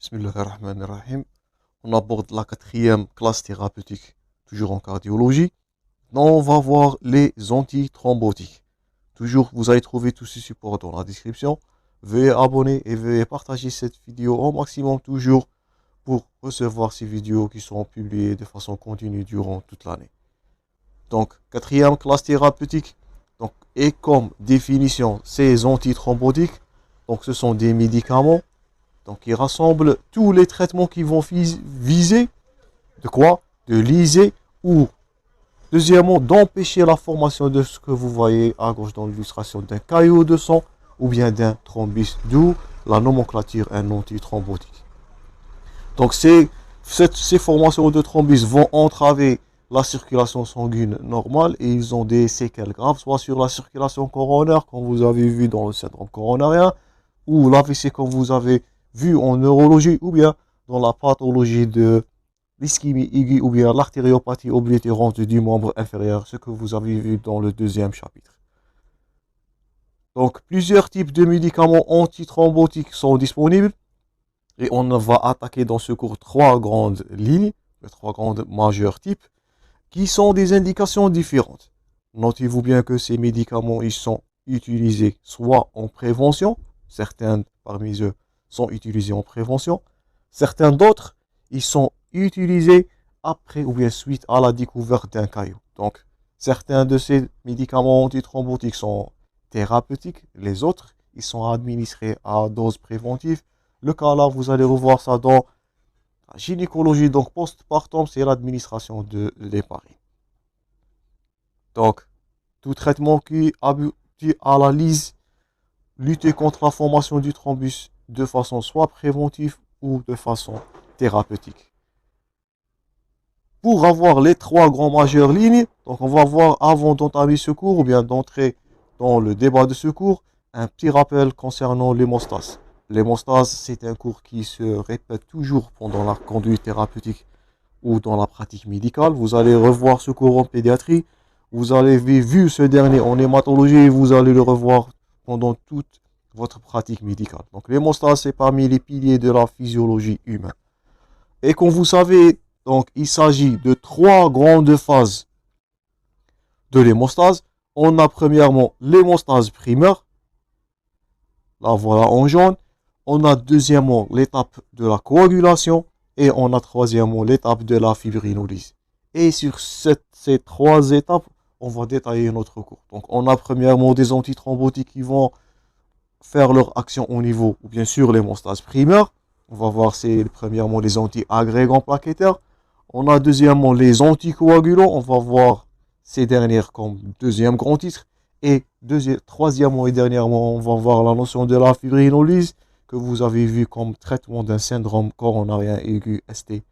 Bismillahirrahmanirrahim. On aborde la quatrième classe thérapeutique, toujours en cardiologie. Maintenant, on va voir les antithrombotiques. Toujours, vous allez trouver tous ces supports dans la description. Veuillez abonner et veuillez partager cette vidéo au maximum toujours pour recevoir ces vidéos qui seront publiées de façon continue durant toute l'année. Donc, quatrième classe thérapeutique. Donc, et comme définition, ces antithrombotiques, donc ce sont des médicaments. Donc, ils rassemblent tous les traitements qui vont viser de quoi? De liser ou, deuxièmement, d'empêcher la formation de ce que vous voyez à gauche dans l'illustration d'un caillot de sang ou bien d'un thrombus, d'où la nomenclature un antithrombotique. Donc, ces formations de thrombus vont entraver la circulation sanguine normale et ils ont des séquelles graves, soit sur la circulation coronaire, comme vous avez vu dans le syndrome coronarien, ou l'AVC, comme vous avez vu en neurologie, ou bien dans la pathologie de l'ischémie aiguë, ou bien l'artériopathie oblitérante du membre inférieur, ce que vous avez vu dans le deuxième chapitre. Donc, plusieurs types de médicaments antithrombotiques sont disponibles, et on va attaquer dans ce cours trois grandes lignes, les trois grandes majeures types, qui sont des indications différentes. Notez-vous bien que ces médicaments, ils sont utilisés soit en prévention, certains parmi eux sont utilisés en prévention, certains d'autres, ils sont utilisés après ou bien suite à la découverte d'un caillot. Donc, certains de ces médicaments antithrombotiques sont thérapeutiques, les autres, ils sont administrés à dose préventive. Le cas là, vous allez revoir ça dans la gynécologie, donc postpartum, c'est l'administration de l'héparine. Donc, tout traitement qui aboutit à la lyse, lutter contre la formation du thrombus de façon soit préventive ou de façon thérapeutique. Pour avoir les trois grandes majeures lignes, donc on va voir avant d'entamer ce cours ou bien d'entrer dans le débat de ce cours, un petit rappel concernant l'hémostase. L'hémostase, c'est un cours qui se répète toujours pendant la conduite thérapeutique ou dans la pratique médicale. Vous allez revoir ce cours en pédiatrie. Vous avez vu ce dernier en hématologie et vous allez le revoir pendant toute votre pratique médicale. Donc l'hémostase, c'est parmi les piliers de la physiologie humaine. Et comme vous savez, donc il s'agit de trois grandes phases de l'hémostase. On a premièrement l'hémostase primaire. La voilà en jaune. On a deuxièmement l'étape de la coagulation et on a troisièmement l'étape de la fibrinolyse. Et sur ces trois étapes, on va détailler notre cours. Donc on a premièrement des antithrombotiques qui vont faire leur action au niveau, ou bien sûr, l'hémostase primaire. On va voir c'est premièrement les anti-agrégants plaquettaires. On a deuxièmement les anticoagulants. On va voir ces dernières comme deuxième grand titre. Et troisièmement et dernièrement, on va voir la notion de la fibrinolyse que vous avez vu comme traitement d'un syndrome coronarien aigu ST+.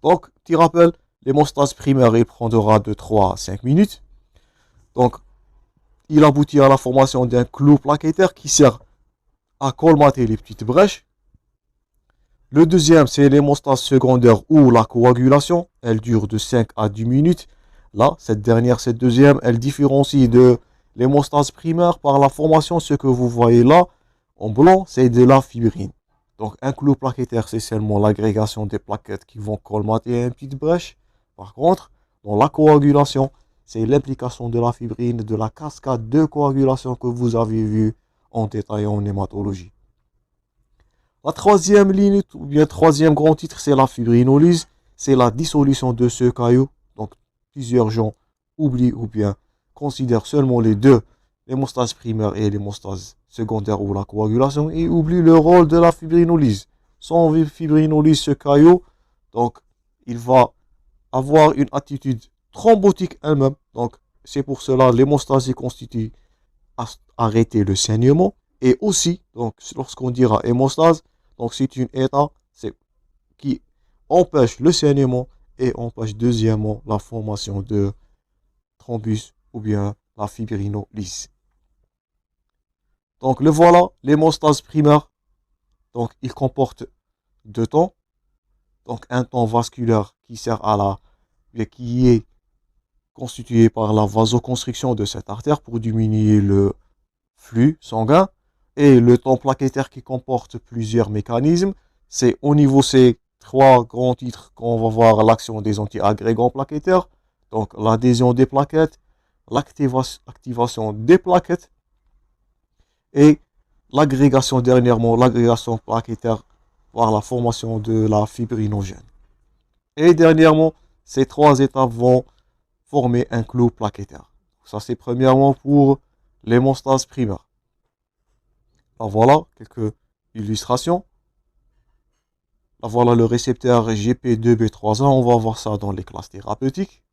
Donc, petit rappel, l'hémostase primaire, il prendra de 3 à 5 minutes. Donc, il aboutit à la formation d'un clou plaquettaire qui sert à colmater les petites brèches. Le deuxième, c'est l'hémostase secondaire ou la coagulation. Elle dure de 5 à 10 minutes. Là, cette deuxième, elle différencie de l'hémostase primaire par la formation, ce que vous voyez là, en blanc, c'est de la fibrine. Donc, un clou plaquettaire, c'est seulement l'agrégation des plaquettes qui vont colmater une petite brèche. Par contre, dans la coagulation, c'est l'implication de la fibrine, de la cascade de coagulation que vous avez vu en détail en hématologie. La troisième ligne, ou bien troisième grand titre, c'est la fibrinolyse. C'est la dissolution de ce caillot. Donc, plusieurs gens oublient ou bien considèrent seulement les deux, l'hémostase primaire et l'hémostase secondaire ou la coagulation, et oublient le rôle de la fibrinolyse. Sans fibrinolyse, ce caillot, donc, il va avoir une attitude thrombotique elle-même. Donc, c'est pour cela l'hémostase constitue à arrêter le saignement. Et aussi, donc, lorsqu'on dira hémostase, donc c'est une état qui empêche le saignement et empêche deuxièmement la formation de thrombus ou bien la fibrinolyse. Donc le voilà, l'hémostase primaire. Donc il comporte deux temps. Donc un temps vasculaire qui sert qui est constitué par la vasoconstriction de cette artère pour diminuer le flux sanguin. et le temps plaquettaire qui comporte plusieurs mécanismes. C'est au niveau ces trois grands titres qu'on va voir l'action des anti-agrégants plaquettaires, donc l'adhésion des plaquettes, l'activation des plaquettes et l'agrégation dernièrement, l'agrégation plaquettaire par la formation de la fibrinogène. Et dernièrement, ces trois étapes vont former un clou plaquettaire. Ça, c'est premièrement pour l'hémostase primaire. Là, voilà quelques illustrations. Là, voilà le récepteur GP2B3A. On va voir ça dans les classes thérapeutiques.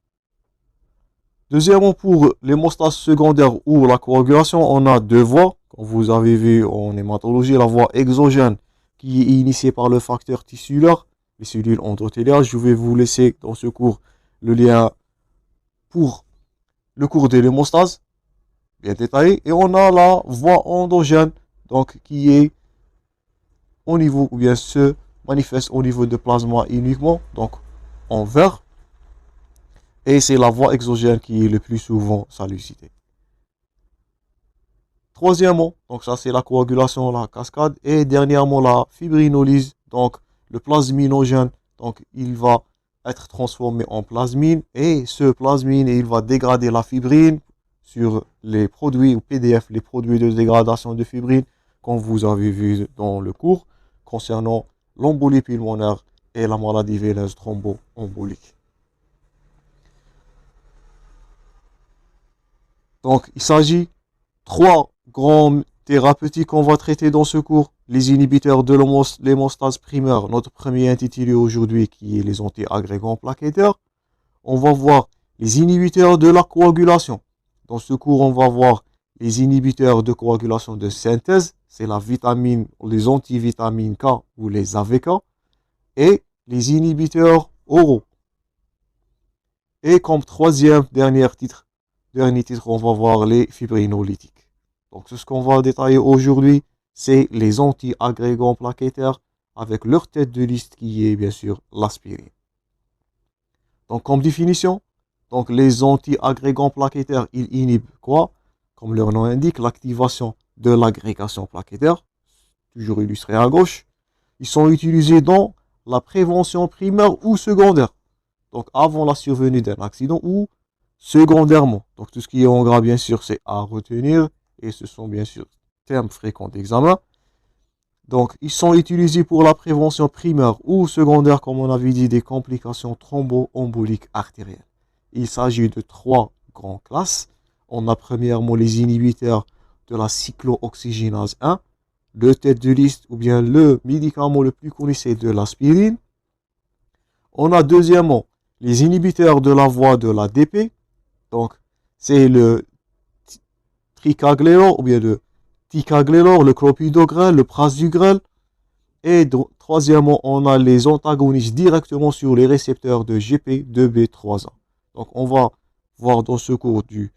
Deuxièmement, pour l'hémostase secondaire ou la coagulation, on a deux voies. Comme vous avez vu en hématologie, la voie exogène qui est initiée par le facteur tissulaire, les cellules endothéliales. Je vais vous laisser dans ce cours le lien pour le cours de l'hémostase, bien détaillé. Et on a la voie endogène, donc qui est au niveau, ou bien se manifeste au niveau de plasma uniquement, donc en vert. Et c'est la voie exogène qui est le plus souvent sollicitée. Troisièmement, donc ça c'est la coagulation, la cascade. Et dernièrement la fibrinolyse, donc le plasminogène, donc il va être transformé en plasmine. Et ce plasmine, il va dégrader la fibrine sur les produits ou PDF, les produits de dégradation de fibrine, comme vous avez vu dans le cours, concernant l'embolie pulmonaire et la maladie veineuse thromboembolique. Donc, il s'agit de trois grands thérapeutiques qu'on va traiter dans ce cours. Les inhibiteurs de l'hémostase primaire, notre premier intitulé aujourd'hui qui est les anti-agrégants plaquettaires. On va voir les inhibiteurs de la coagulation. Dans ce cours, on va voir les inhibiteurs de coagulation de synthèse. C'est la vitamine, les antivitamines K ou les AVK. Et les inhibiteurs oraux. Et comme troisième, dernier titre, on va voir les fibrinolytiques. Donc, ce qu'on va détailler aujourd'hui, c'est les anti-agrégants plaquettaires avec leur tête de liste qui est bien sûr l'aspirine. Donc, comme définition, donc les anti-agrégants plaquettaires, ils inhibent quoi? Comme leur nom indique, l'activation de l'agrégation plaquettaire, toujours illustré à gauche. Ils sont utilisés dans la prévention primaire ou secondaire. Donc, avant la survenue d'un accident ou secondairement. Donc, tout ce qui est en gras, bien sûr, c'est à retenir. Et ce sont, bien sûr, termes fréquents d'examen. Donc, ils sont utilisés pour la prévention primaire ou secondaire, comme on avait dit, des complications thromboemboliques artérielles. Il s'agit de trois grandes classes. On a premièrement les inhibiteurs de la cyclooxygénase 1. Le tête de liste, ou bien le médicament le plus connu, c'est de l'aspirine. On a deuxièmement les inhibiteurs de la voie de l'ADP. Donc, c'est le tricaglélor, ou bien le ticaglélor, le clopidogrel, le prasugrel. Et troisièmement, on a les antagonistes directement sur les récepteurs de GP2B3A. Donc, on va voir dans ce cours du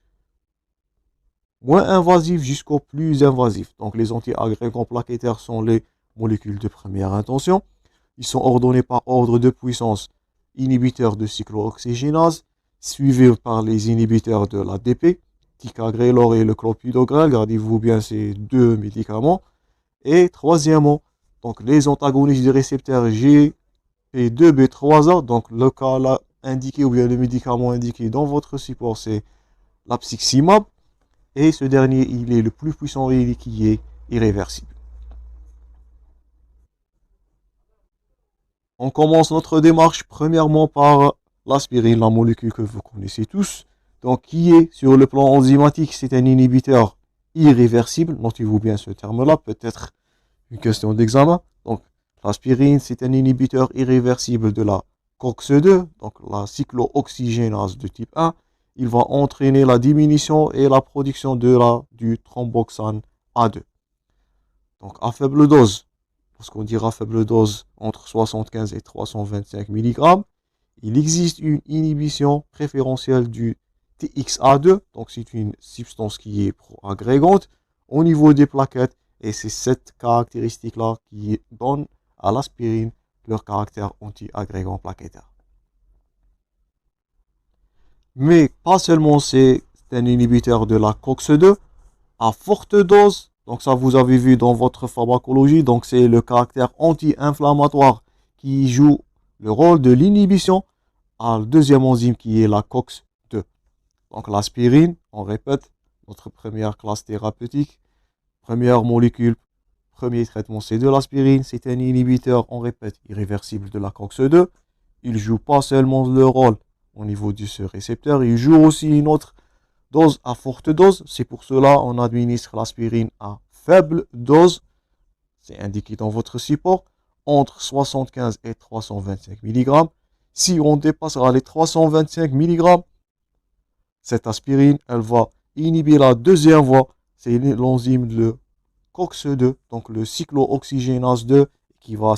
moins invasif jusqu'au plus invasif. Donc, les anti-agrégants plaquettaires sont les molécules de première intention. Ils sont ordonnés par ordre de puissance inhibiteurs de cyclooxygénase, suivis par les inhibiteurs de l'ADP, ticagrelor et le clopidogrel. Gardez-vous bien ces deux médicaments. Et troisièmement, donc les antagonistes des récepteurs GP2B3A. Donc, le cas là indiqué ou bien le médicament indiqué dans votre support, c'est l'apiximab. Et ce dernier, il est le plus puissant et qui est irréversible. On commence notre démarche premièrement par l'aspirine, la molécule que vous connaissez tous. Donc, qui est sur le plan enzymatique, c'est un inhibiteur irréversible. Notez-vous bien ce terme-là, peut-être une question d'examen. Donc, l'aspirine, c'est un inhibiteur irréversible de la COX-2, donc la cyclooxygénase de type 1. Il va entraîner la diminution et la production du thromboxane A2. Donc, à faible dose, lorsqu'on dira faible dose entre 75 et 325 mg, il existe une inhibition préférentielle du TXA2, donc c'est une substance qui est pro-agrégante au niveau des plaquettes, et c'est cette caractéristique-là qui donne à l'aspirine leur caractère anti-agrégant plaquettaire. Mais pas seulement c'est un inhibiteur de la COX-2, à forte dose, Donc ça, vous avez vu dans votre pharmacologie. Donc c'est le caractère anti-inflammatoire qui joue le rôle de l'inhibition à la deuxième enzyme qui est la COX-2. Donc l'aspirine, on répète, notre première classe thérapeutique, première molécule, premier traitement, c'est de l'aspirine. C'est un inhibiteur, on répète, irréversible de la COX-2. Il ne joue pas seulement le rôle au niveau de ce récepteur, il joue aussi une autre dose à forte dose. C'est pour cela qu'on administre l'aspirine à faible dose. C'est indiqué dans votre support, entre 75 et 325 mg. Si on dépassera les 325 mg, cette aspirine, elle va inhiber la deuxième voie. C'est l'enzyme de COX-2, donc le cyclooxygénase 2, qui va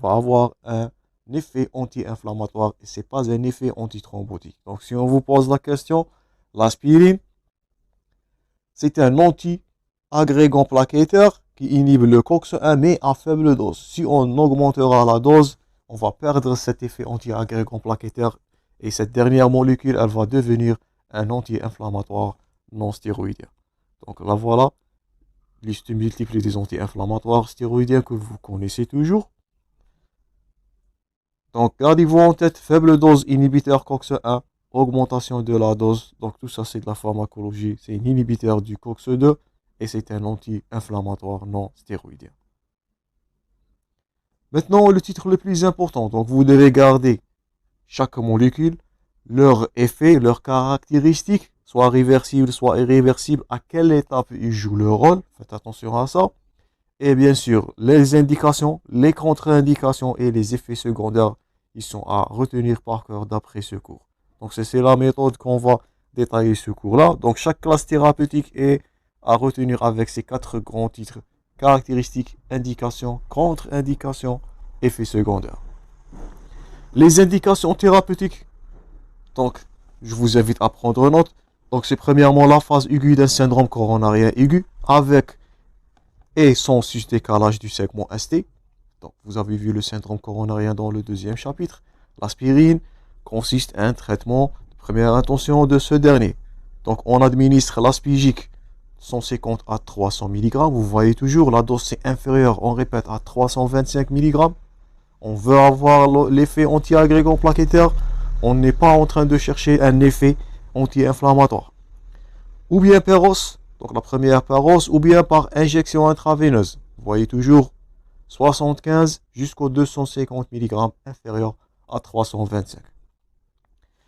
avoir un effet anti-inflammatoire et ce n'est pas un effet antithrombotique. Donc si on vous pose la question, l'aspirine, c'est un anti-agrégant plaquettaire qui inhibe le COX-1 mais à faible dose. Si on augmentera la dose, on va perdre cet effet anti-agrégant plaquettaire et cette dernière molécule, elle va devenir un anti-inflammatoire non stéroïdien. Donc là voilà, liste multiple des anti-inflammatoires stéroïdiens que vous connaissez toujours. Donc gardez-vous en tête, faible dose inhibiteur COX-1, augmentation de la dose. Donc tout ça c'est de la pharmacologie, c'est un inhibiteur du COX-2 et c'est un anti-inflammatoire non stéroïdien. Maintenant le titre le plus important, donc vous devez garder chaque molécule, leur effet, leurs caractéristiques, soit réversible, soit irréversible, à quelle étape ils jouent leur rôle, faites attention à ça. Et bien sûr, les indications, les contre-indications et les effets secondaires, ils sont à retenir par cœur d'après ce cours. Donc c'est la méthode qu'on va détailler ce cours-là. Donc chaque classe thérapeutique est à retenir avec ces 4 grands titres: caractéristiques, indications, contre-indications, effets secondaires. Les indications thérapeutiques, donc je vous invite à prendre note. Donc c'est premièrement la phase aiguë d'un syndrome coronarien aigu avec et sans sus-décalage du segment ST. Donc vous avez vu le syndrome coronarien dans le deuxième chapitre. L'aspirine consiste à un traitement de première intention de ce dernier. Donc on administre l'aspigique 150 à 300 mg. Vous voyez toujours la dose c'est inférieure, on répète, à 325 mg. On veut avoir l'effet anti-agrégant plaquettaire. On n'est pas en train de chercher un effet anti-inflammatoire. Ou bien Péros, donc la première Péros, ou bien par injection intraveineuse. Vous voyez toujours 75 jusqu'aux 250 mg inférieur à 325.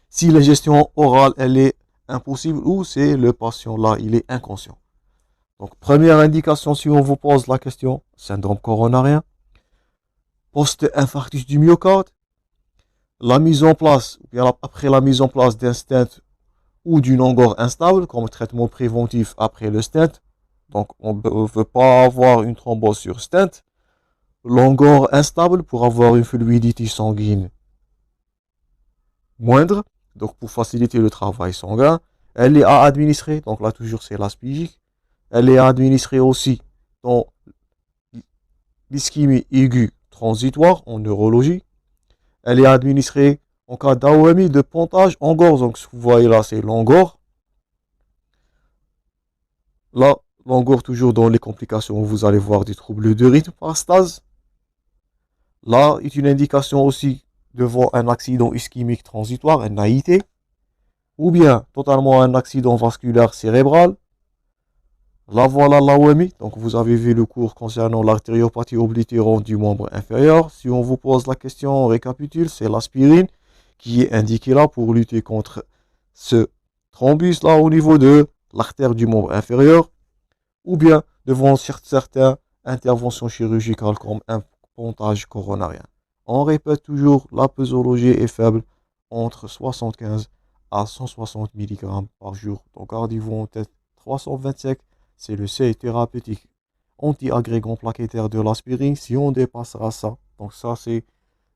Si la gestion orale elle est impossible ou c'est le patient là il est inconscient. Donc première indication si on vous pose la question, syndrome coronarien, post-infarctus du myocarde, la mise en place, après la mise en place d'un stent ou d'une angor instable comme traitement préventif après le stent. Donc on ne veut pas avoir une thrombose sur stent. L'angor instable pour avoir une fluidité sanguine moindre, donc pour faciliter le travail sanguin. Elle est à administrer, donc là toujours c'est l'aspigique. Elle est à administrer aussi dans l'ischémie aiguë transitoire en neurologie. Elle est administrée en cas d'AOMI de pontage en gorge. Donc, ce que vous voyez là, c'est l'angor. Là, l'angor, toujours dans les complications, vous allez voir des troubles de rythme par stase. Là, est une indication aussi devant un accident ischémique transitoire, un AIT. Ou bien, totalement un accident vasculaire cérébral. Là, voilà l'AOMI. Donc, vous avez vu le cours concernant l'artériopathie oblitérante du membre inférieur. Si on vous pose la question, on récapitule, c'est l'aspirine qui est indiquée là pour lutter contre ce thrombus là au niveau de l'artère du membre inférieur. Ou bien, devant certaines interventions chirurgicales comme un pontage coronarien. On répète toujours, la posologie est faible, entre 75 à 160 mg par jour. Donc, gardez-vous en tête, 325. C'est le seuil thérapeutique anti-agrégant plaquettaire de l'aspirine. Si on dépassera ça, donc ça c'est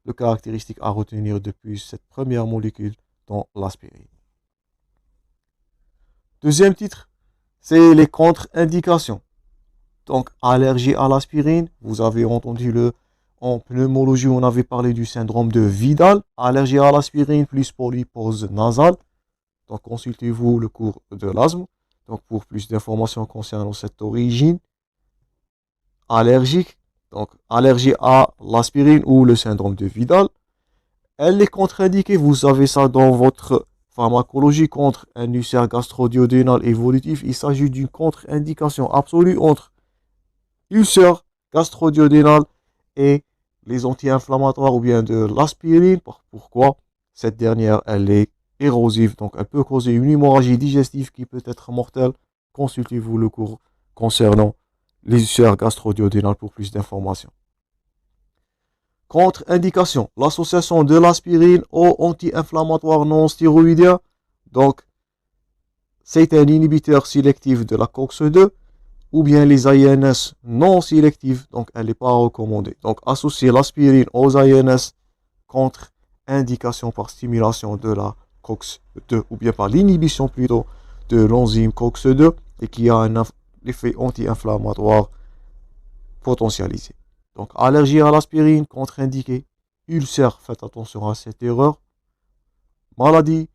le caractéristique à retenir depuis cette première molécule dans l'aspirine. Deuxième titre, c'est les contre-indications. Donc allergie à l'aspirine, vous avez entendu en pneumologie, on avait parlé du syndrome de Vidal. Allergie à l'aspirine plus polypose nasale. Donc consultez-vous le cours de l'asthme. Donc, pour plus d'informations concernant cette origine allergique, donc allergie à l'aspirine ou le syndrome de Widal, elle est contre-indiquée. Vous avez ça dans votre pharmacologie contre un ulcère gastro-duodénal évolutif. Il s'agit d'une contre-indication absolue entre ulcère gastro-duodénal et les anti-inflammatoires ou bien de l'aspirine. Pourquoi? Cette dernière, elle est érosive, donc elle peut causer une hémorragie digestive qui peut être mortelle. Consultez-vous le cours concernant les ulcères gastro-duodénales pour plus d'informations. Contre-indication, l'association de l'aspirine aux anti-inflammatoires non stéroïdiens. Donc, c'est un inhibiteur sélectif de la COX-2 ou bien les AINS non sélectifs, donc elle n'est pas recommandée. Donc, associer l'aspirine aux AINS contre-indication par stimulation de la COX-2 ou bien par l'inhibition plutôt de l'enzyme COX-2 et qui a un effet anti-inflammatoire potentialisé. Donc, allergie à l'aspirine, contre-indiqué. Ulcère, faites attention à cette erreur. Maladie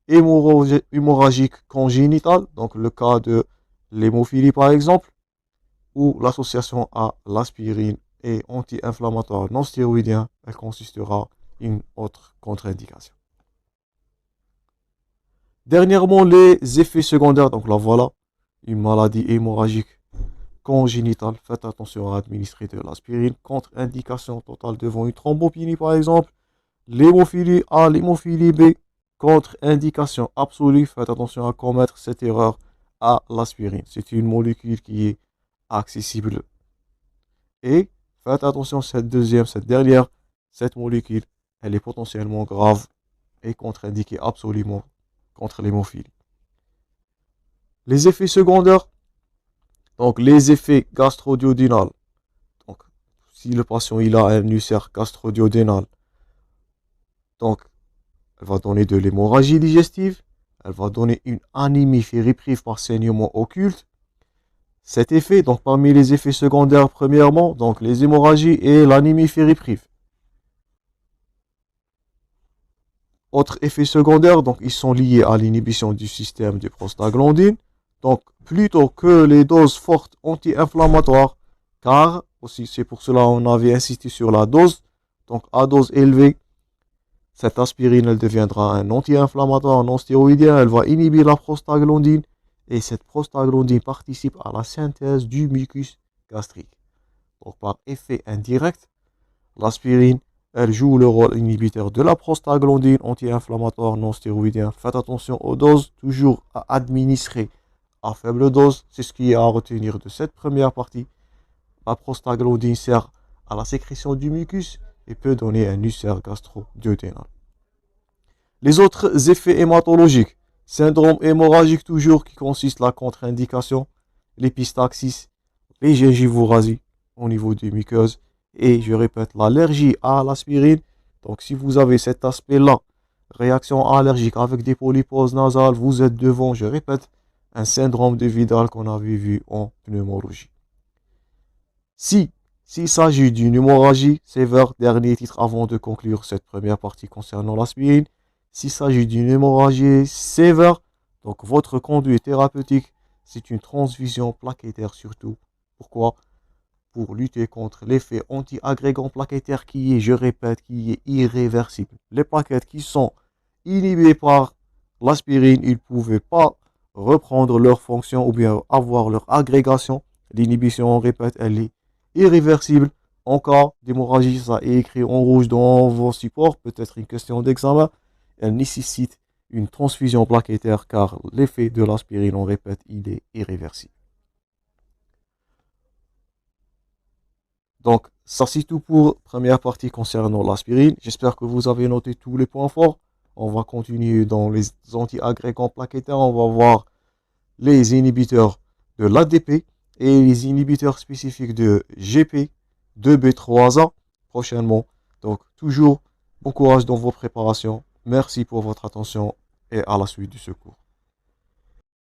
hémorragique congénitale, donc le cas de l'hémophilie par exemple, ou l'association à l'aspirine et anti-inflammatoire non stéroïdien, elle consistera une autre contre-indication. Dernièrement, les effets secondaires, donc là voilà, une maladie hémorragique congénitale, faites attention à administrer de l'aspirine, contre-indication totale devant une thrombopénie par exemple, l'hémophilie A, l'hémophilie B, contre-indication absolue, faites attention à commettre cette erreur à l'aspirine. C'est une molécule qui est accessible. Et faites attention, cette dernière, cette molécule, elle est potentiellement grave et contre-indiquée absolument contre l'hémophilie. Les effets secondaires, donc les effets gastro-duodénal. Donc, si le patient il a un ulcère gastro-duodénal, donc elle va donner de l'hémorragie digestive, elle va donner une anémie fériprive par saignement occulte. Cet effet, donc parmi les effets secondaires, premièrement, donc les hémorragies et l'anémie fériprive. Autres effets secondaires, donc ils sont liés à l'inhibition du système de prostaglandine. Donc plutôt que les doses fortes anti-inflammatoires, car aussi c'est pour cela qu'on avait insisté sur la dose. Donc à dose élevée, cette aspirine elle deviendra un anti-inflammatoire non stéroïdien, elle va inhiber la prostaglandine. Et cette prostaglandine participe à la synthèse du mucus gastrique. Donc par effet indirect, l'aspirine, elle joue le rôle inhibiteur de la prostaglandine anti-inflammatoire non stéroïdien. Faites attention aux doses, toujours à administrer à faible dose. C'est ce qui est à retenir de cette première partie. La prostaglandine sert à la sécrétion du mucus et peut donner un ulcère gastro-duodénal. Les autres effets hématologiques. Syndrome hémorragique toujours qui consiste à la contre-indication, l'épistaxis, les gingivorasies au niveau des muqueuses et je répète l'allergie à l'aspirine. Donc si vous avez cet aspect-là, réaction allergique avec des polyposes nasales, vous êtes devant, je répète, un syndrome de Widal qu'on avait vu en pneumologie. S'il s'agit d'une hémorragie sévère, dernier titre avant de conclure cette première partie concernant l'aspirine. S'il s'agit d'une hémorragie sévère, donc votre conduite thérapeutique, c'est une transfusion plaquettaire surtout. Pourquoi? Pour lutter contre l'effet anti-agrégant plaquettaire qui est, je répète, qui est irréversible. Les plaquettes qui sont inhibées par l'aspirine, ils ne pouvaient pas reprendre leur fonction ou bien avoir leur agrégation. L'inhibition, on répète, elle est irréversible. En cas d'hémorragie, ça est écrit en rouge dans vos supports, peut-être une question d'examen. Elle nécessite une transfusion plaquettaire car l'effet de l'aspirine, on répète, il est irréversible. Donc, ça c'est tout pour première partie concernant l'aspirine. J'espère que vous avez noté tous les points forts. On va continuer dans les anti-agrégants plaquettaires. On va voir les inhibiteurs de l'ADP et les inhibiteurs spécifiques de GP, 2B3A prochainement. Donc, toujours bon courage dans vos préparations. Merci pour votre attention et à la suite du secours.